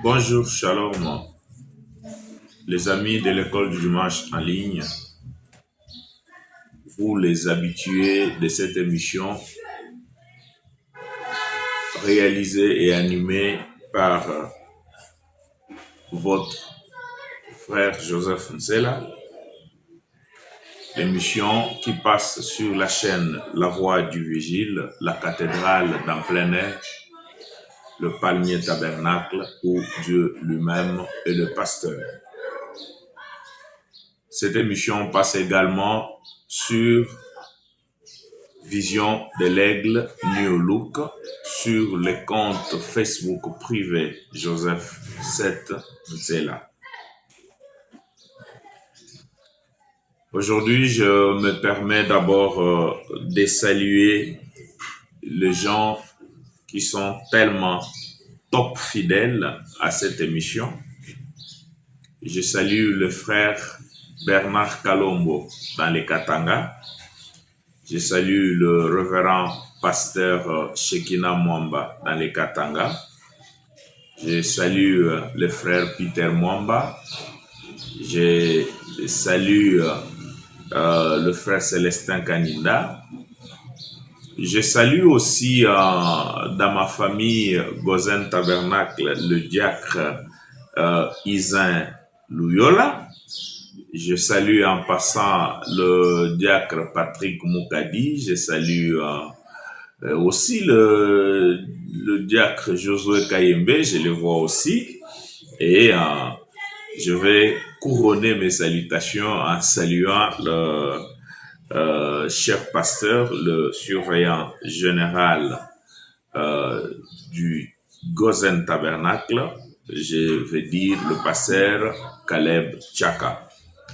Bonjour, shalom, les amis de l'école du dimanche en ligne, vous les habitués de cette émission réalisée et animée par votre frère Joseph Nsela, émission qui passe sur la chaîne La Voix du Vigile, la cathédrale d'en plein air, le palmier tabernacle où Dieu lui-même est le pasteur. Cette émission passe également sur Vision de l'Aigle New Look sur le compte Facebook privé Joseph 7 Nsela. Aujourd'hui, je me permets d'abord de saluer les gens qui sont tellement top fidèles à cette émission. Je salue le frère Bernard Kalombo dans les Katanga. Je salue le révérend pasteur Shekina Mwamba dans les Katanga. Je salue le frère Peter Mwamba. Je salue le frère Célestin Kaninda. Je salue aussi dans ma famille Gozen Tabernacle le diacre Isin Louyola. Je salue en passant le diacre Patrick Moukadi. Je salue aussi le diacre Josué Kayembe. Je le vois aussi. Et je vais couronner mes salutations en saluant le cher pasteur, le surveillant général du Gozen Tabernacle. Je vais dire le pasteur Caleb Tchaka.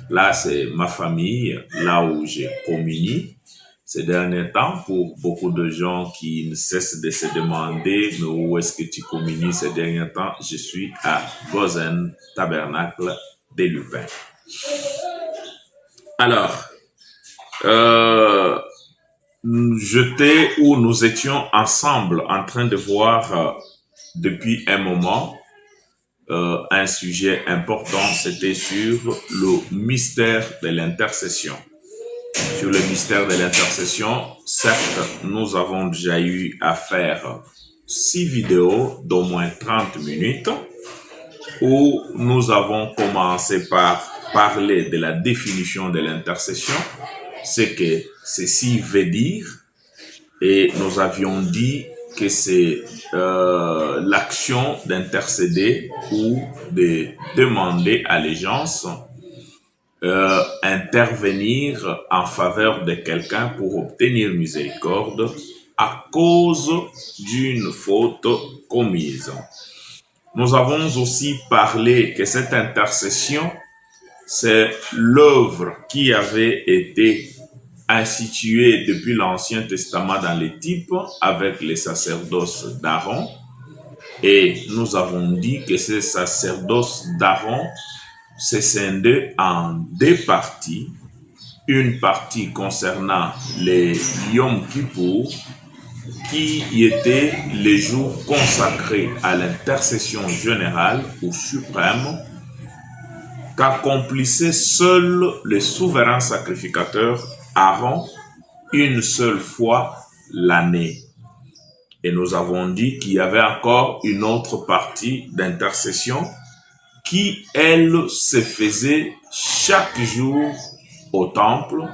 Là, c'est ma famille, là où j'ai communié ces derniers temps, pour beaucoup de gens qui ne cessent de se demander mais où est-ce que tu communies ces derniers temps. Je suis à Gozen Tabernacle des Lupins. Alors, nous étions ensemble en train de voir depuis un moment un sujet important, c'était sur le mystère de l'intercession. Sur le mystère de l'intercession, certes, nous avons déjà eu à faire 6 vidéos d'au moins 30 minutes où nous avons commencé par parler de la définition de l'intercession, ce que ceci veut dire, et nous avions dit que c'est l'action d'intercéder ou de demander allégeance, intervenir en faveur de quelqu'un pour obtenir miséricorde à cause d'une faute commise. Nous avons aussi parlé que cette intercession, c'est l'œuvre qui avait été institué depuis l'Ancien Testament dans les types avec les sacerdoces d'Aaron. Et nous avons dit que ces sacerdoces d'Aaron se scindaient en 2 parties. Une partie concernant les Yom Kippour, qui étaient les jours consacrés à l'intercession générale ou suprême, qu'accomplissait seul le souverain sacrificateur Aaron une seule fois l'année. Et nous avons dit qu'il y avait encore une autre partie d'intercession qui, elle, se faisait chaque jour au temple,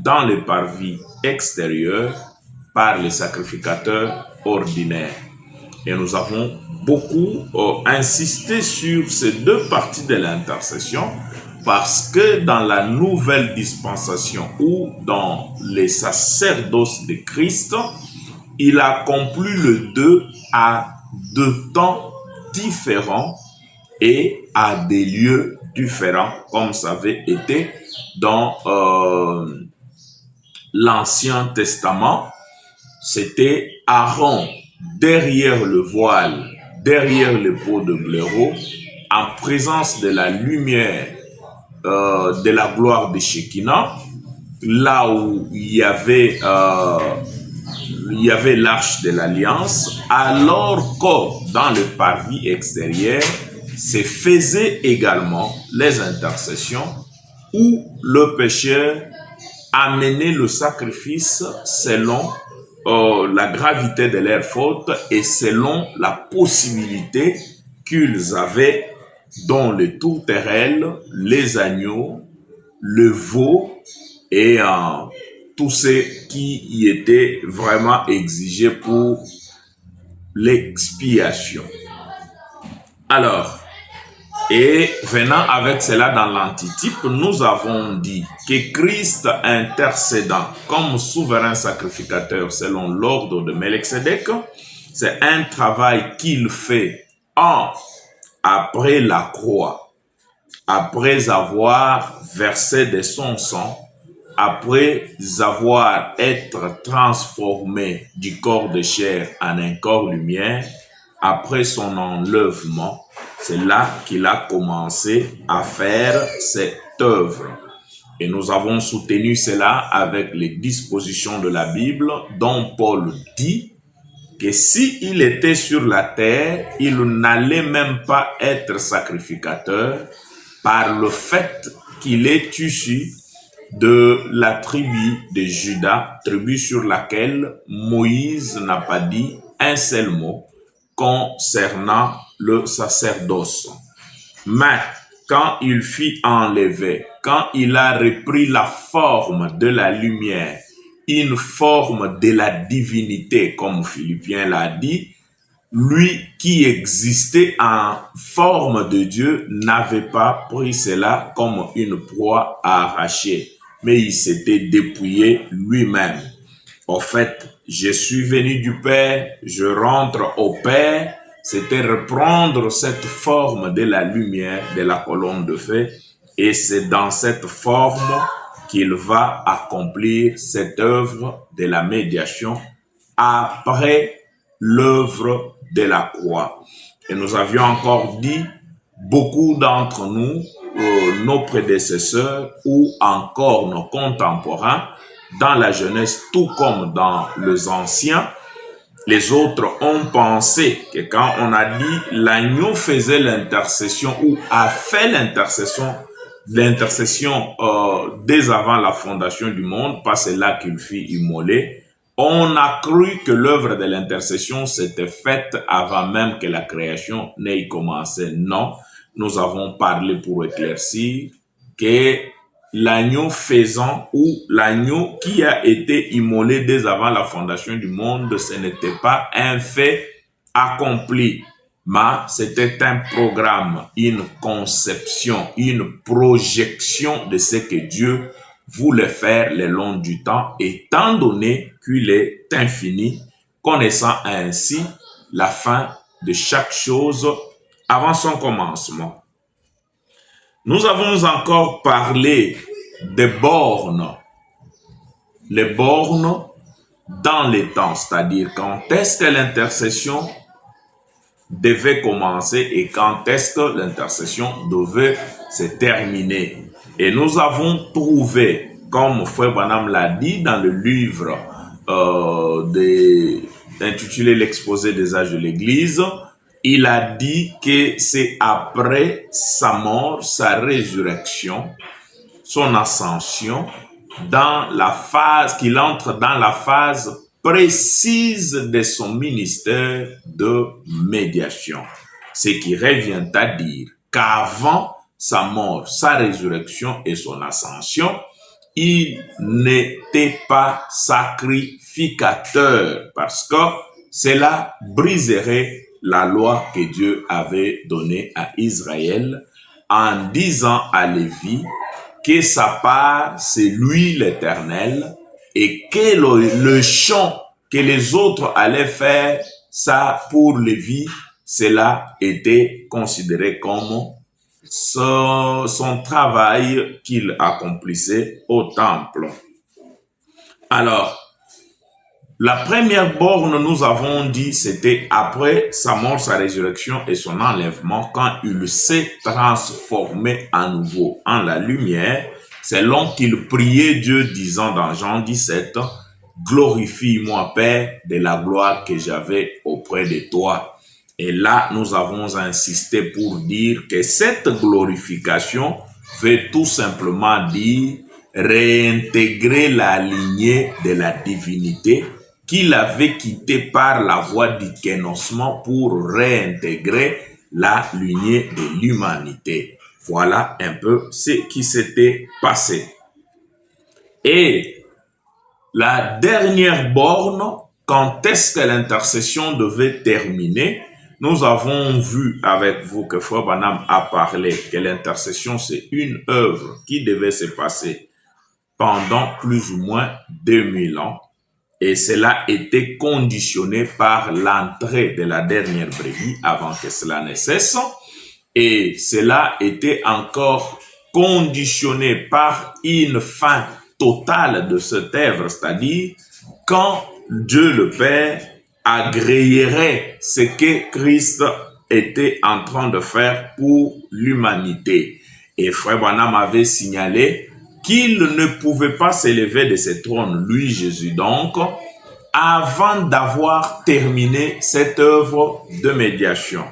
dans les parvis extérieurs, par les sacrificateurs ordinaires. Et nous avons beaucoup insisté sur ces 2 parties de l'intercession, parce que dans la nouvelle dispensation ou dans les sacerdoces de Christ, il accomplit le 2 à 2 temps différents et à des lieux différents, comme ça avait été dans l'Ancien Testament. C'était Aaron derrière le voile, derrière le pot de blaireau, en présence de la lumière de la gloire de Shekinah, là où il y avait il y avait l'arche de l'alliance, alors que dans le parvis extérieur se faisaient également les intercessions où le pécheur amenait le sacrifice selon la gravité de leur faute et selon la possibilité qu'ils avaient dans les tourterelles, les agneaux, le veau et tout ce qui y était vraiment exigé pour l'expiation. Alors, et venant avec cela dans l'antitype, nous avons dit que Christ intercédant comme souverain sacrificateur selon l'ordre de Melchizedek, c'est un travail qu'il fait après la croix, après avoir versé de son sang, après avoir été transformé du corps de chair en un corps lumière, après son enlèvement, c'est là qu'il a commencé à faire cette œuvre. Et nous avons soutenu cela avec les dispositions de la Bible, dont Paul dit que s'il était sur la terre, il n'allait même pas être sacrificateur par le fait qu'il est issu de la tribu de Juda, tribu sur laquelle Moïse n'a pas dit un seul mot concernant le sacerdoce. Mais quand il fut enlevé, quand il a repris la forme de la lumière, une forme de la divinité, comme Philippiens l'a dit, lui qui existait en forme de Dieu n'avait pas pris cela comme une proie à arracher, mais il s'était dépouillé lui-même. Au fait, je suis venu du Père, je rentre au Père, c'était reprendre cette forme de la lumière, de la colonne de feu, et c'est dans cette forme qu'il va accomplir cette œuvre de la médiation après l'œuvre de la croix. Et nous avions encore dit, beaucoup d'entre nous, nos prédécesseurs ou encore nos contemporains, dans la jeunesse tout comme dans les anciens, les autres ont pensé que quand on a dit l'agneau faisait l'intercession ou a fait l'intercession dès avant la fondation du monde, pas c'est là qu'il fut immolé, on a cru que l'œuvre de l'intercession s'était faite avant même que la création n'ait commencé. Non, nous avons parlé pour éclaircir que l'agneau faisant ou l'agneau qui a été immolé dès avant la fondation du monde, ce n'était pas un fait accompli, mais c'était un programme, une conception, une projection de ce que Dieu voulait faire le long du temps, étant donné qu'il est infini, connaissant ainsi la fin de chaque chose avant son commencement. Nous avons encore parlé des bornes, les bornes dans les temps, c'est-à-dire quand est-ce que l'intercession devait commencer et quand est-ce que l'intercession devait se terminer. Et nous avons trouvé, comme Frère Branham l'a dit dans le livre intitulé L'exposé des âges de l'Église, il a dit que c'est après sa mort, sa résurrection, son ascension, dans la phase, qu'il entre dans la phase précise de son ministère de médiation. Ce qui revient à dire qu'avant sa mort, sa résurrection et son ascension, il n'était pas sacrificateur parce que cela briserait la loi que Dieu avait donnée à Israël en disant à Lévi que sa part, c'est lui l'Éternel et que le chant que les autres allaient faire, ça pour Lévi, cela était considéré comme son travail qu'il accomplissait au temple. Alors, la première borne, nous avons dit, c'était après sa mort, sa résurrection et son enlèvement, quand il s'est transformé à nouveau en la lumière, selon qu'il priait Dieu disant dans Jean 17, glorifie-moi, Père, de la gloire que j'avais auprès de toi. Et là, nous avons insisté pour dire que cette glorification veut tout simplement dire réintégrer la lignée de la divinité qu'il avait quittée par la voie du kénossement pour réintégrer la lignée de l'humanité. Voilà un peu ce qui s'était passé. Et la dernière borne, quand est-ce que l'intercession devait terminer? Nous avons vu avec vous que Frère Branham a parlé que l'intercession, c'est une œuvre qui devait se passer pendant plus ou moins 2000 ans. Et cela était conditionné par l'entrée de la dernière brebis avant que cela ne cesse. Et cela était encore conditionné par une fin totale de cette œuvre, c'est-à-dire quand Dieu le Père agréerait ce que Christ était en train de faire pour l'humanité. Et Frère Branham avait signalé qu'il ne pouvait pas s'élever de ce trône, lui Jésus donc, avant d'avoir terminé cette œuvre de médiation.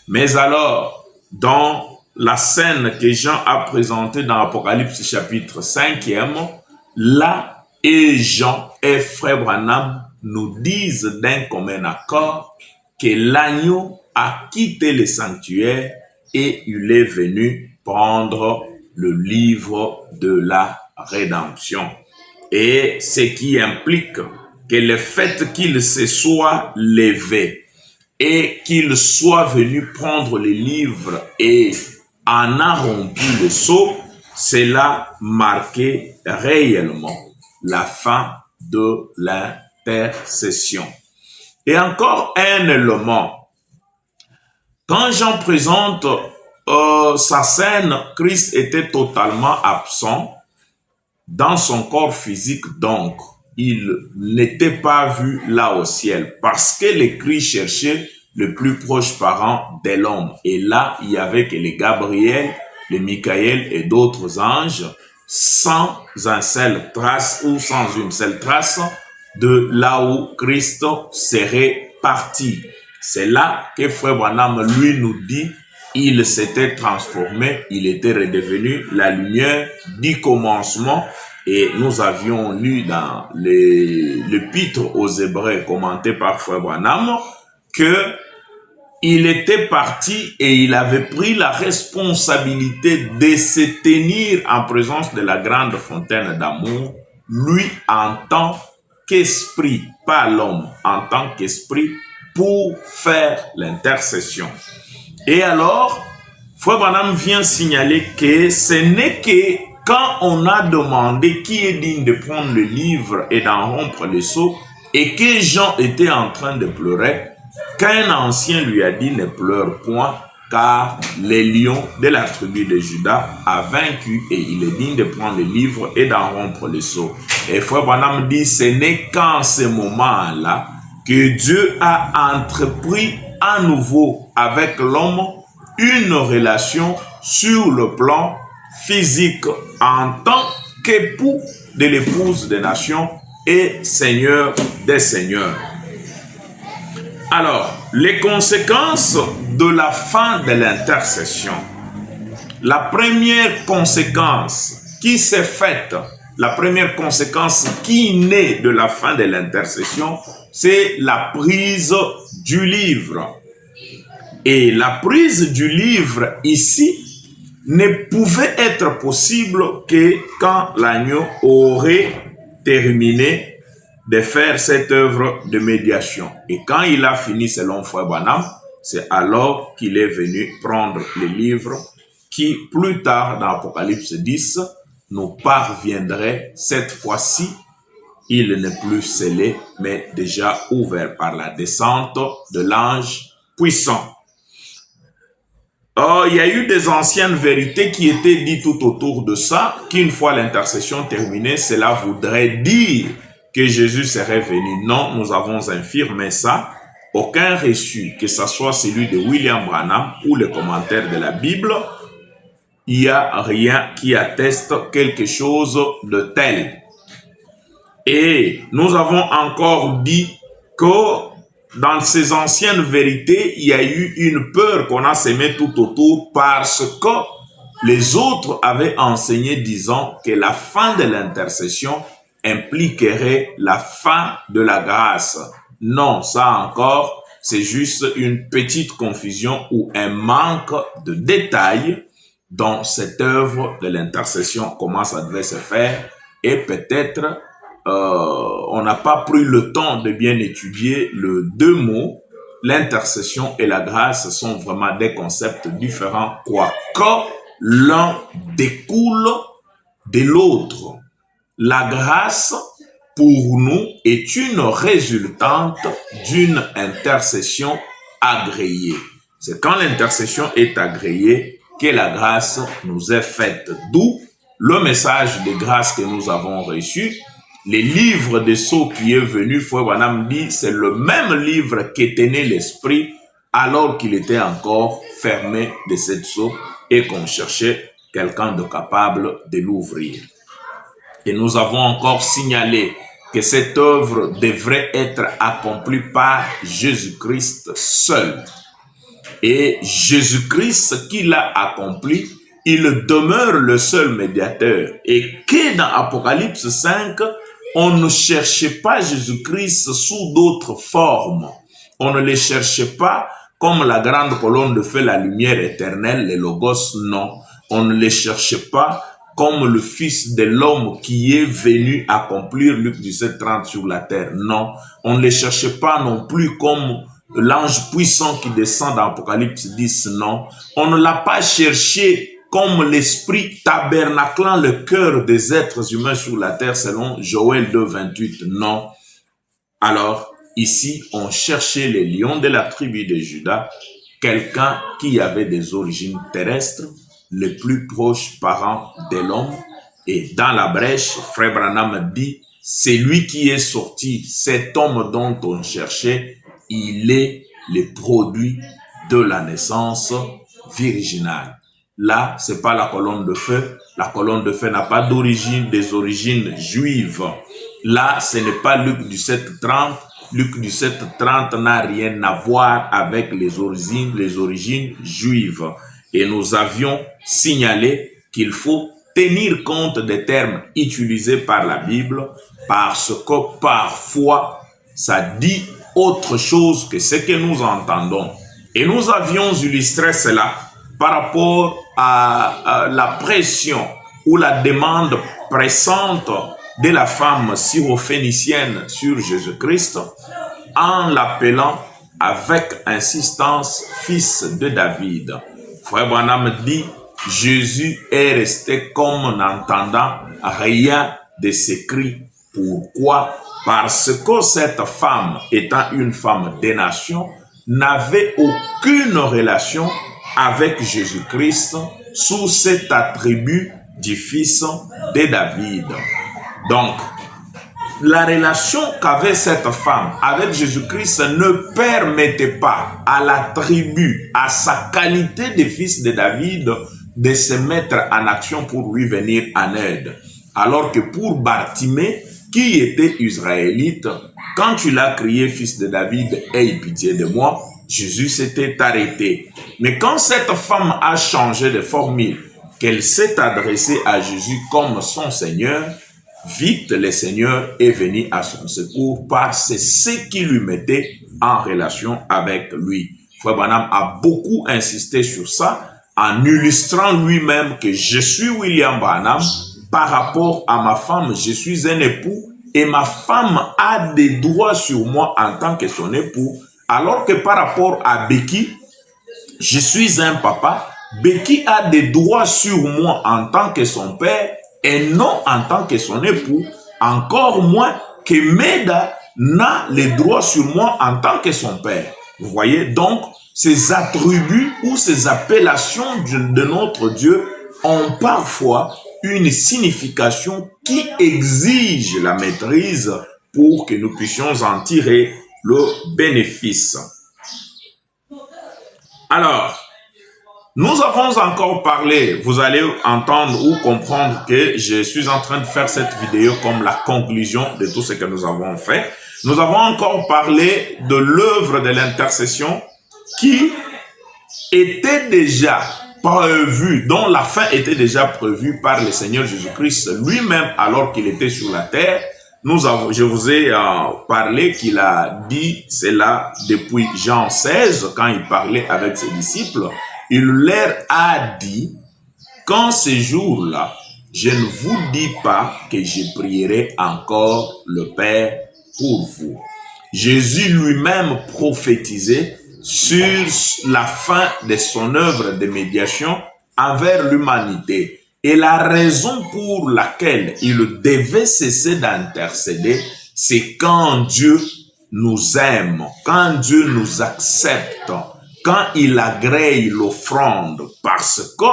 Mais alors, dans la scène que Jean a présentée dans Apocalypse chapitre 5e, là, et Jean et Frère Branham nous disent d'un commun accord que l'agneau a quitté le sanctuaire et il est venu prendre le livre de la rédemption. Et ce qui implique que le fait qu'il se soit levé et qu'il soit venu prendre le livre et en a rompu le sceau, cela marquait réellement la fin de l'intercession. Et encore un élément. Quand Jean présente sa scène, Christ était totalement absent dans son corps physique, donc il n'était pas vu là au ciel parce que les Christ cherchait le plus proche parent de l'homme. Et là, il y avait que les Gabriel, les Michael et d'autres anges sans un seul trace ou sans une seule trace de là où Christ serait parti. C'est là que Frère Branham lui nous dit, il s'était transformé, il était redevenu la lumière du commencement. Et nous avions lu dans l'épître aux Hébreux commenté par Frère Branham que il était parti et il avait pris la responsabilité de se tenir en présence de la grande fontaine d'amour, lui en tant qu'esprit, pas l'homme, en tant qu'esprit pour faire l'intercession. Et alors, Frère Branham vient signaler que ce n'est que quand on a demandé qui est digne de prendre le livre et d'en rompre le sceau, et que Jean était en train de pleurer, qu'un ancien lui a dit ne pleure point, car les lions de la tribu de Juda a vaincu et il est digne de prendre le livre et d'en rompre le sceau. Et Frère Branham dit, ce n'est qu'en ce moment-là que Dieu a entrepris à nouveau avec l'homme une relation sur le plan physique en tant qu'époux de l'épouse des nations et Seigneur des seigneurs. Alors, les conséquences de la fin de l'intercession. La première conséquence qui s'est faite, la première conséquence qui naît de la fin de l'intercession, c'est la prise du livre. Et la prise du livre ici ne pouvait être possible que quand l'agneau aurait terminé de faire cette œuvre de médiation. Et quand il a fini selon Frère Branham, c'est alors qu'il est venu prendre les livres qui, plus tard dans Apocalypse 10, nous parviendrait cette fois-ci. Il n'est plus scellé, mais déjà ouvert par la descente de l'ange puissant. Il y a eu des anciennes vérités qui étaient dites tout autour de ça, qu'une fois l'intercession terminée, cela voudrait dire que Jésus serait venu. Non, nous avons infirmé ça. Aucun reçu, que ce soit celui de William Branham ou le commentaire de la Bible, il n'y a rien qui atteste quelque chose de tel. Et nous avons encore dit que dans ces anciennes vérités, il y a eu une peur qu'on a sémée tout autour parce que les autres avaient enseigné disant que la fin de l'intercession impliquerait la fin de la grâce. Non, ça encore, c'est juste une petite confusion ou un manque de détails dans cette œuvre de l'intercession, comment ça devait se faire, et peut-être on n'a pas pris le temps de bien étudier les deux mots. L'intercession et la grâce sont vraiment des concepts différents, quoique l'un découle de l'autre. La grâce, pour nous, est une résultante d'une intercession agréée. C'est quand l'intercession est agréée que la grâce nous est faite. D'où le message de grâce que nous avons reçu. Les livres de Sceaux qui est venu, Frère Branham dit, c'est le même livre qui tenait l'esprit alors qu'il était encore fermé de cette sceau et qu'on cherchait quelqu'un de capable de l'ouvrir. Et nous avons encore signalé que cette œuvre devrait être accomplie par Jésus-Christ seul. Et Jésus-Christ qui l'a accompli, il demeure le seul médiateur. Et que dans Apocalypse 5, on ne cherchait pas Jésus-Christ sous d'autres formes. On ne le cherchait pas comme la grande colonne de feu, la lumière éternelle, le Logos, non. On ne le cherchait pas comme le Fils de l'homme qui est venu accomplir Luc 17:30 sur la terre, non. On ne le cherchait pas non plus comme l'ange puissant qui descend dans Apocalypse 10, non. On ne l'a pas cherché comme l'esprit tabernaclant le cœur des êtres humains sur la terre selon Joël 2:28, non. Alors, ici, on cherchait les lions de la tribu de Juda, quelqu'un qui avait des origines terrestres, les plus proches parents de l'homme. Et dans la brèche, Frère Branham dit, c'est lui qui est sorti, cet homme dont on cherchait, il est le produit de la naissance virginale. Là, c'est pas la colonne de feu. La colonne de feu n'a pas d'origine, des origines juives. Là, ce n'est pas Luc 17:30. Luc 17:30 n'a rien à voir avec les origines juives. Et nous avions signalé qu'il faut tenir compte des termes utilisés par la Bible parce que parfois, ça dit autre chose que ce que nous entendons. Et nous avions illustré cela par rapport à la pression ou la demande pressante de la femme syrophénicienne sur Jésus-Christ en l'appelant avec insistance fils de David. Frère Branham dit, Jésus est resté comme n'entendant rien de ces cris. Pourquoi? Parce que cette femme, étant une femme des nations, n'avait aucune relation avec Jésus-Christ sous cet attribut du fils de David. Donc, la relation qu'avait cette femme avec Jésus-Christ ne permettait pas à l'attribut, à sa qualité de fils de David, de se mettre en action pour lui venir en aide. Alors que pour Bartimée, qui était israélite, quand tu l'as crié fils de David, aie pitié de moi, Jésus s'était arrêté. Mais quand cette femme a changé de formule, qu'elle s'est adressée à Jésus comme son Seigneur, vite le Seigneur est venu à son secours parce que c'est ce qui lui mettait en relation avec lui. Frère Branham a beaucoup insisté sur ça en illustrant lui-même que je suis William Branham par rapport à ma femme, je suis un époux et ma femme a des droits sur moi en tant que son époux, alors que par rapport à Becky, je suis un papa. Becky a des droits sur moi en tant que son père et non en tant que son époux, encore moins que Meda n'a les droits sur moi en tant que son père. Vous voyez, donc, ces attributs ou ces appellations de notre Dieu ont parfois une signification qui exige la maîtrise pour que nous puissions en tirer le bénéfice. Alors, Nous avons encore parlé, vous allez entendre ou comprendre que je suis en train de faire cette vidéo comme la conclusion de tout ce que nous avons fait. Nous avons encore parlé de l'œuvre de l'intercession qui était déjà prévue, dont la fin était déjà prévue par le Seigneur Jésus-Christ lui-même alors qu'il était sur la terre. Je vous ai parlé qu'il a dit cela depuis Jean 16, quand il parlait avec ses disciples. Il leur a dit, quand ce jour-là, je ne vous dis pas que je prierai encore le Père pour vous. Jésus lui-même prophétisait sur la fin de son œuvre de médiation envers l'humanité. Et la raison pour laquelle il devait cesser d'intercéder, c'est quand Dieu nous aime, quand Dieu nous accepte, quand il agrée l'offrande, parce que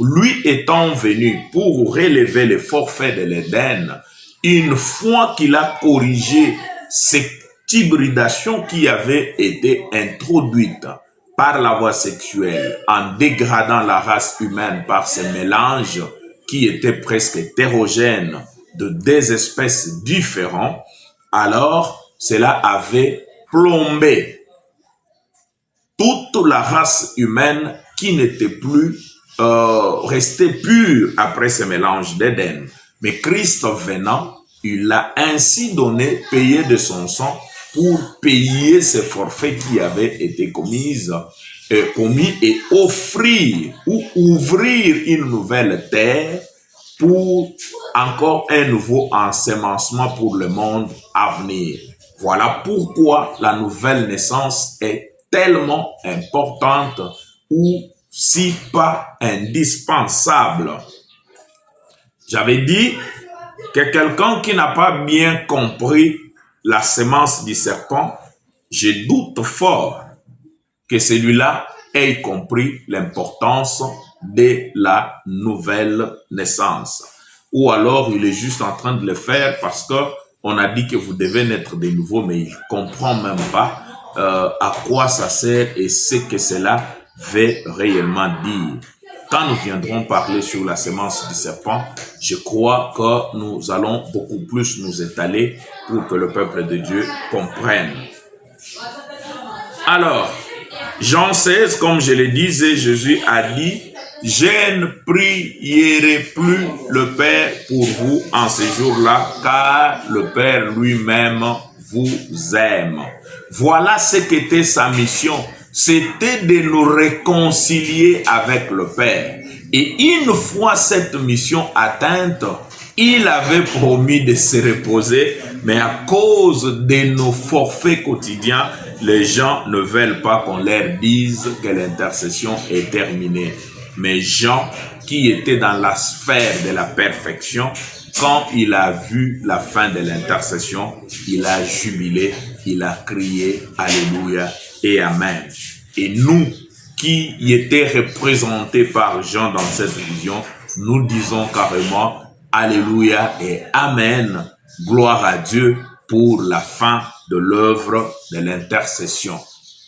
lui étant venu pour relever les forfaits de l'Éden, une fois qu'il a corrigé cette hybridation qui avait été introduite par la voie sexuelle, en dégradant la race humaine par ces mélanges qui étaient presque hétérogènes de deux espèces différentes, alors cela avait plombé toute la race humaine qui n'était plus restée pure après ce mélange d'Éden. Mais Christ venant, il a ainsi donné, payé de son sang pour payer ces forfaits qui avaient été commis et offrir ou ouvrir une nouvelle terre pour encore un nouveau ensemencement pour le monde à venir. Voilà pourquoi la nouvelle naissance est tellement importante ou si pas indispensable. J'avais dit que quelqu'un qui n'a pas bien compris la semence du serpent, je doute fort que celui-là ait compris l'importance de la nouvelle naissance. Ou alors, il est juste en train de le faire parce que on a dit que vous devez naître de nouveau, mais il ne comprend même pas à quoi ça sert et ce que cela veut réellement dire. Quand nous viendrons parler sur la semence du serpent, je crois que nous allons beaucoup plus nous étaler pour que le peuple de Dieu comprenne. Alors, Jean 16, comme je le disais, Jésus a dit, « Je ne prierai plus le Père pour vous en ce jour-là, car le Père lui-même vous aime. » Voilà ce qu'était sa mission. C'était de nous réconcilier avec le Père. Et une fois cette mission atteinte, il avait promis de se reposer, mais à cause de nos forfaits quotidiens, les gens ne veulent pas qu'on leur dise que l'intercession est terminée. Mais Jean, qui était dans la sphère de la perfection, quand il a vu la fin de l'intercession, il a jubilé, il a crié « Alléluia » et « Amen ». Et nous, qui y étaient représentés par Jean dans cette vision, nous disons carrément « Alléluia » et « Amen ». Gloire à Dieu pour la fin de l'œuvre de l'intercession.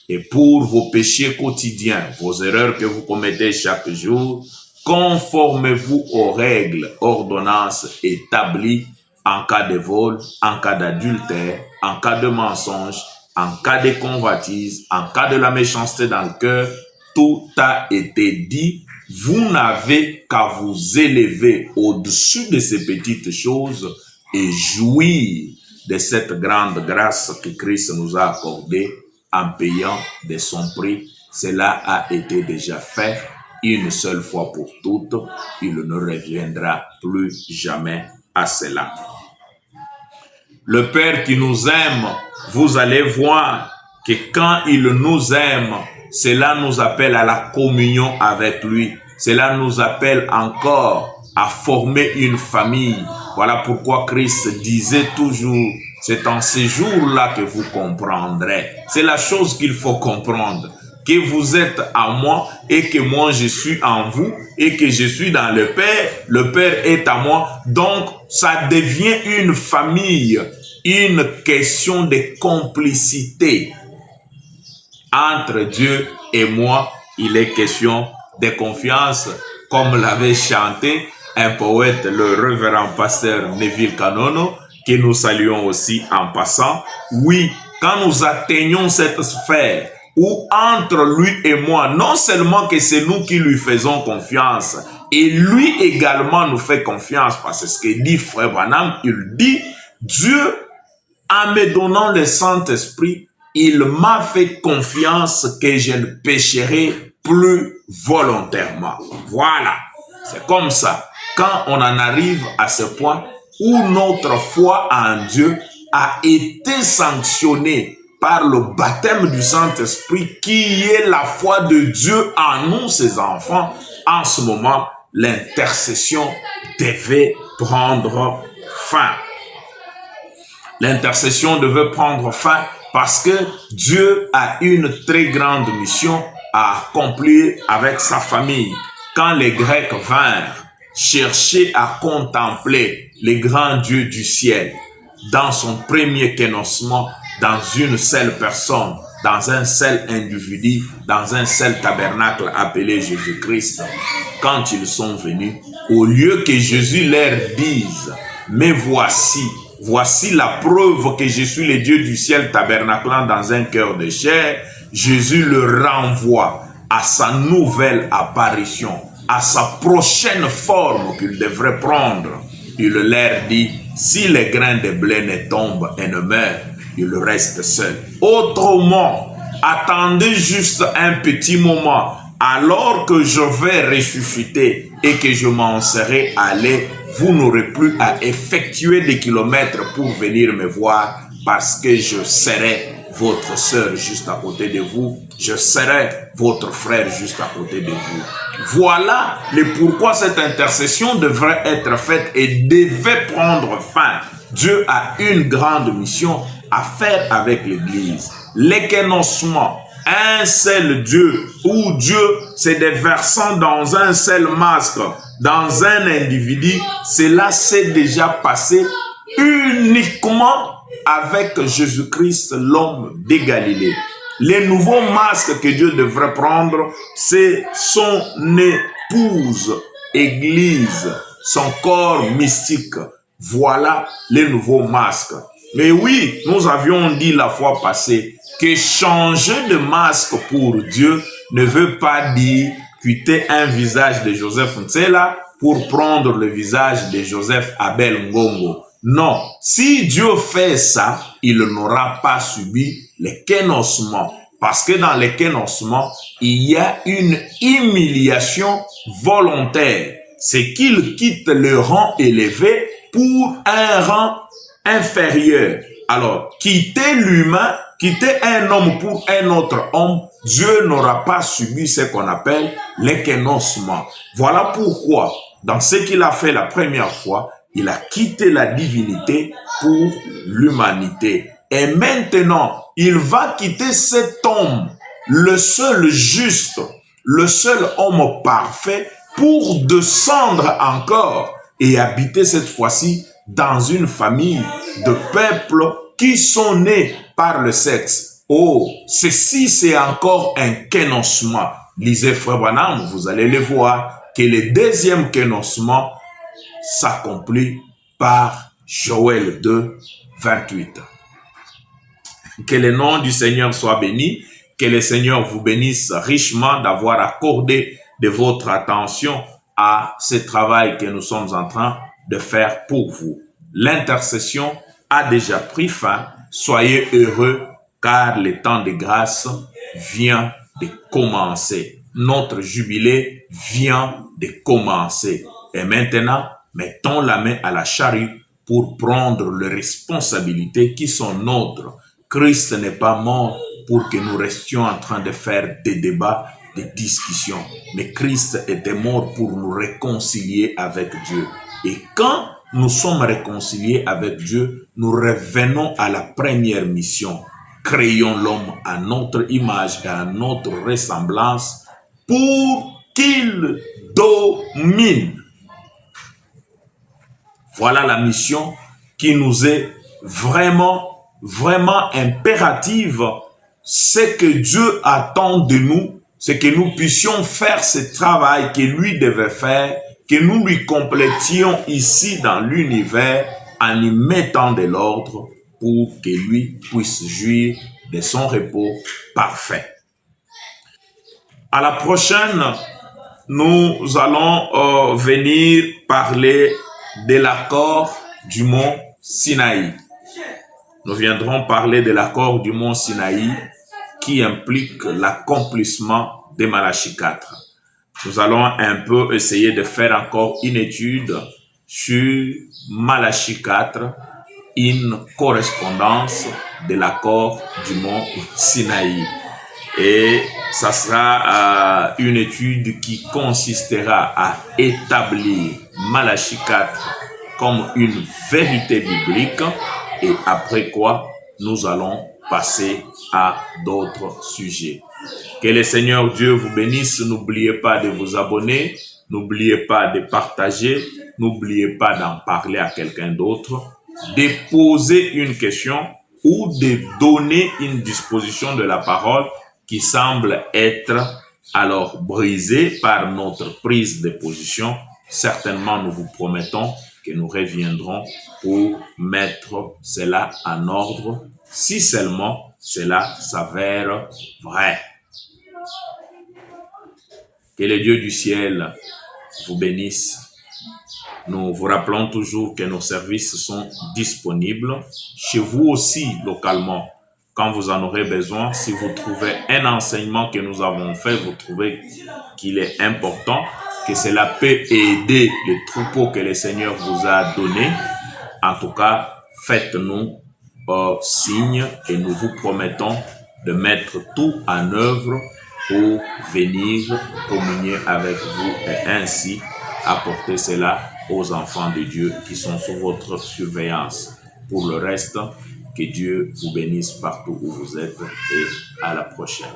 Et pour vos péchés quotidiens, vos erreurs que vous commettez chaque jour, conformez-vous aux règles, ordonnances établies en cas de vol, en cas d'adultère, en cas de mensonge, en cas de convoitise, en cas de la méchanceté dans le cœur. Tout a été dit. Vous n'avez qu'à vous élever au-dessus de ces petites choses et jouir de cette grande grâce que Christ nous a accordée en payant de son prix. Cela a été déjà fait une seule fois pour toutes. Il ne reviendra plus jamais à cela. Le Père qui nous aime, vous allez voir que quand il nous aime, cela nous appelle à la communion avec lui. Cela nous appelle encore à former une famille. Voilà pourquoi Christ disait toujours, c'est en ces jours-là que vous comprendrez. C'est la chose qu'il faut comprendre. Que vous êtes en moi et que moi je suis en vous et que je suis dans le Père est à moi. Donc, ça devient une famille, une question de complicité. Entre Dieu et moi, il est question de confiance, comme l'avait chanté un poète, le révérend pasteur Neville Kanono, que nous saluons aussi en passant. Oui, quand nous atteignons cette sphère où entre lui et moi, non seulement que c'est nous qui lui faisons confiance, et lui également nous fait confiance, parce que ce que dit Frère Branham, il dit, Dieu, en me donnant le Saint-Esprit, il m'a fait confiance que je ne pécherai plus volontairement. Voilà, c'est comme ça. Quand on en arrive à ce point où notre foi en Dieu a été sanctionnée par le baptême du Saint-Esprit, qui est la foi de Dieu en nous, ses enfants, en ce moment, l'intercession devait prendre fin. L'intercession devait prendre fin parce que Dieu a une très grande mission à accomplir avec sa famille. Quand les Grecs vinrent chercher à contempler les grands dieux du ciel dans son premier kénossement, dans une seule personne, dans un seul individu, dans un seul tabernacle appelé Jésus-Christ, quand ils sont venus, au lieu que Jésus leur dise, mais voici la preuve que je suis le Dieu du ciel tabernaclant dans un cœur de chair, Jésus le renvoie à sa nouvelle apparition, à sa prochaine forme qu'il devrait prendre. Il leur dit, si les grains de blé ne tombent et ne meurent, il reste seul. Autrement, attendez juste un petit moment, alors que je vais ressusciter et que je m'en serai allé, vous n'aurez plus à effectuer des kilomètres pour venir me voir, parce que je serai votre sœur juste à côté de vous, je serai votre frère juste à côté de vous. Voilà le pourquoi cette intercession devrait être faite et devait prendre fin. Dieu a une grande mission à faire avec l'Église. L'équenossement, un seul Dieu, où Dieu se déversant dans un seul masque, dans un individu, cela s'est déjà passé uniquement avec Jésus-Christ, l'homme de Galilée. Les nouveaux masques que Dieu devrait prendre, c'est son épouse, Église, son corps mystique. Voilà les nouveaux masques. Mais oui, nous avions dit la fois passée que changer de masque pour Dieu ne veut pas dire quitter un visage de Joseph Ntsela pour prendre le visage de Joseph Abel Ngongo. Non, si Dieu fait ça, il n'aura pas subi le kénossement. Parce que dans le kénossement, il y a une humiliation volontaire. C'est qu'il quitte le rang élevé pour un rang inférieur. Alors, quitter l'humain, quitter un homme pour un autre homme, Dieu n'aura pas subi ce qu'on appelle le kénossement. Voilà pourquoi, dans ce qu'il a fait la première fois, il a quitté la divinité pour l'humanité. Et maintenant, il va quitter cet homme, le seul juste, le seul homme parfait, pour descendre encore et habiter cette fois-ci dans une famille de peuples qui sont nés par le sexe. Oh, ceci c'est encore un kénossement. Lisez Frère Branham, vous allez le voir, que le deuxième kénossement s'accomplit par Joël 2, 28. Que le nom du Seigneur soit béni, que le Seigneur vous bénisse richement d'avoir accordé de votre attention à ce travail que nous sommes en train de faire pour vous. L'intercession a déjà pris fin. Soyez heureux car le temps de grâce vient de commencer. Notre jubilé vient de commencer. Et maintenant, mettons la main à la charrue pour prendre les responsabilités qui sont nôtres. Christ n'est pas mort pour que nous restions en train de faire des débats, des discussions. Mais Christ était mort pour nous réconcilier avec Dieu. Et quand nous sommes réconciliés avec Dieu, nous revenons à la première mission. Créons l'homme à notre image et à notre ressemblance pour qu'il domine. Voilà la mission qui nous est vraiment impérative. Ce que Dieu attend de nous, c'est que nous puissions faire ce travail que lui devait faire, que nous lui complétions ici dans l'univers en y mettant de l'ordre pour que lui puisse jouir de son repos parfait. À la prochaine, nous allons venir parler de l'accord du mont Sinaï. Nous viendrons parler de l'accord du mont Sinaï qui implique l'accomplissement de Malachie 4. Nous allons un peu essayer de faire encore une étude sur Malachie 4, une correspondance de l'accord du mont Sinaï. Et ça sera une étude qui consistera à établir Malachie 4 comme une vérité biblique et après quoi nous allons passer à d'autres sujets. Que le Seigneur Dieu vous bénisse. N'oubliez pas de vous abonner, n'oubliez pas de partager, n'oubliez pas d'en parler à quelqu'un d'autre, de poser une question ou de donner une disposition de la parole qui semble être alors brisée par notre prise de position. Certainement, nous vous promettons que nous reviendrons pour mettre cela en ordre, si seulement cela s'avère vrai. Que le Dieu du ciel vous bénisse. Nous vous rappelons toujours que nos services sont disponibles chez vous aussi localement. Quand vous en aurez besoin, si vous trouvez un enseignement que nous avons fait, vous trouvez qu'il est important, que cela peut aider le troupeau que le Seigneur vous a donné, en tout cas, faites-nous signe et nous vous promettons de mettre tout en œuvre pour venir communier avec vous et ainsi apporter cela aux enfants de Dieu qui sont sous votre surveillance. Pour le reste, que Dieu vous bénisse partout où vous êtes et à la prochaine.